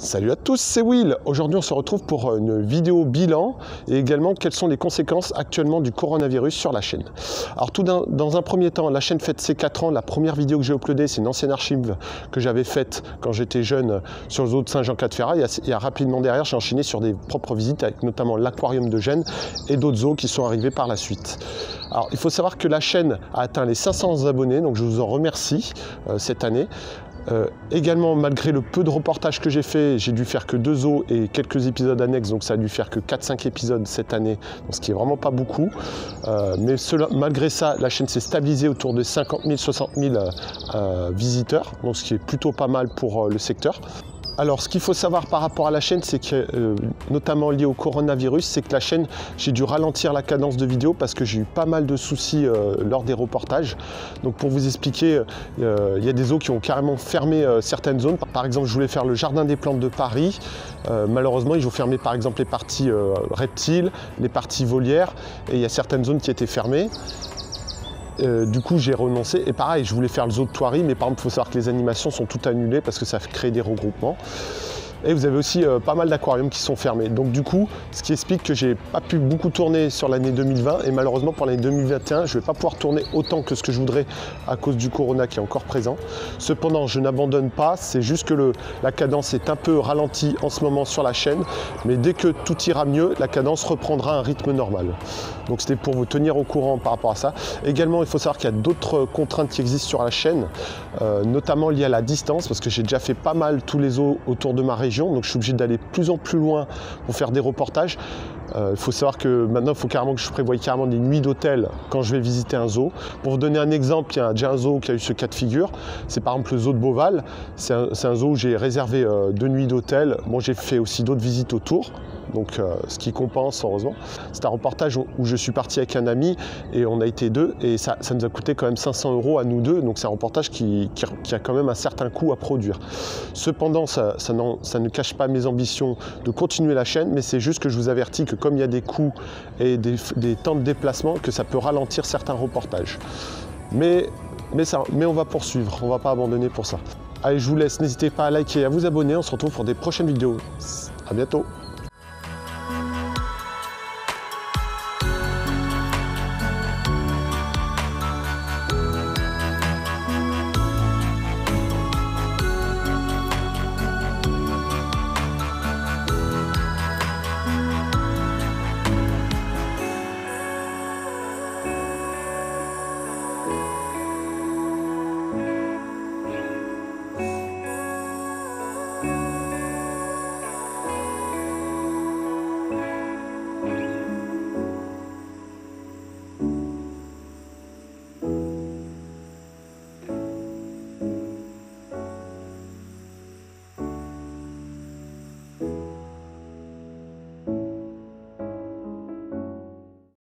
Salut à tous, c'est Will. Aujourd'hui, on se retrouve pour une vidéo bilan et également quelles sont les conséquences actuellement du coronavirus sur la chaîne. Alors dans un premier temps, la chaîne fête ses 4 ans. La première vidéo que j'ai uploadée, c'est une ancienne archive que j'avais faite quand j'étais jeune sur le zoo de Saint-Jean-Cap-Ferrat. Et rapidement derrière, j'ai enchaîné sur des propres visites avec notamment l'aquarium de Gênes et d'autres zoos qui sont arrivés par la suite. Alors, il faut savoir que la chaîne a atteint les 500 abonnés, donc je vous en remercie cette année. Également, malgré le peu de reportages que j'ai fait, j'ai dû faire que 2 zoos et quelques épisodes annexes, donc ça a dû faire que 4-5 épisodes cette année, donc ce qui est vraiment pas beaucoup. Malgré ça, la chaîne s'est stabilisée autour de 50 000, 60 000 visiteurs, donc ce qui est plutôt pas mal pour le secteur. Alors, ce qu'il faut savoir par rapport à la chaîne, c'est que, notamment lié au coronavirus, c'est que la chaîne, j'ai dû ralentir la cadence de vidéo parce que j'ai eu pas mal de soucis lors des reportages. Donc, pour vous expliquer, il y a des zoos qui ont carrément fermé certaines zones. Par exemple, je voulais faire le jardin des plantes de Paris. Malheureusement, ils ont fermé par exemple les parties reptiles, les parties volières, et il y a certaines zones qui étaient fermées. Du coup, j'ai renoncé. Et pareil, je voulais faire le zoo de Thoiry, mais par exemple, il faut savoir que les animations sont toutes annulées parce que ça crée des regroupements. Et vous avez aussi pas mal d'aquariums qui sont fermés. Donc du coup, ce qui explique que j'ai pas pu beaucoup tourner sur l'année 2020 et malheureusement pour l'année 2021, je vais pas pouvoir tourner autant que ce que je voudrais à cause du corona qui est encore présent. Cependant, je n'abandonne pas, c'est juste que la cadence est un peu ralentie en ce moment sur la chaîne, mais dès que tout ira mieux, la cadence reprendra un rythme normal. Donc c'était pour vous tenir au courant par rapport à ça. Également, il faut savoir qu'il y a d'autres contraintes qui existent sur la chaîne, notamment liées à la distance, parce que j'ai déjà fait pas mal tous les zoos autour de ma région. Donc je suis obligé d'aller de plus en plus loin pour faire des reportages. Il faut savoir que maintenant, il faut carrément que je prévoie carrément des nuits d'hôtel quand je vais visiter un zoo. Pour vous donner un exemple, il y a déjà un zoo qui a eu ce cas de figure. C'est par exemple le zoo de Beauval. C'est un zoo où j'ai réservé 2 nuits d'hôtel. Bon, j'ai fait aussi d'autres visites autour, donc ce qui compense heureusement. C'est un reportage où je suis parti avec un ami et on a été 2 et ça nous a coûté quand même 500 € à nous 2. Donc c'est un reportage qui a quand même un certain coût à produire. Cependant, ça ne cache pas mes ambitions de continuer la chaîne, mais c'est juste que je vous avertis que comme il y a des coûts et des temps de déplacement, que ça peut ralentir certains reportages. Mais on va poursuivre, on ne va pas abandonner pour ça. Allez, je vous laisse, n'hésitez pas à liker et à vous abonner, on se retrouve pour des prochaines vidéos. À bientôt.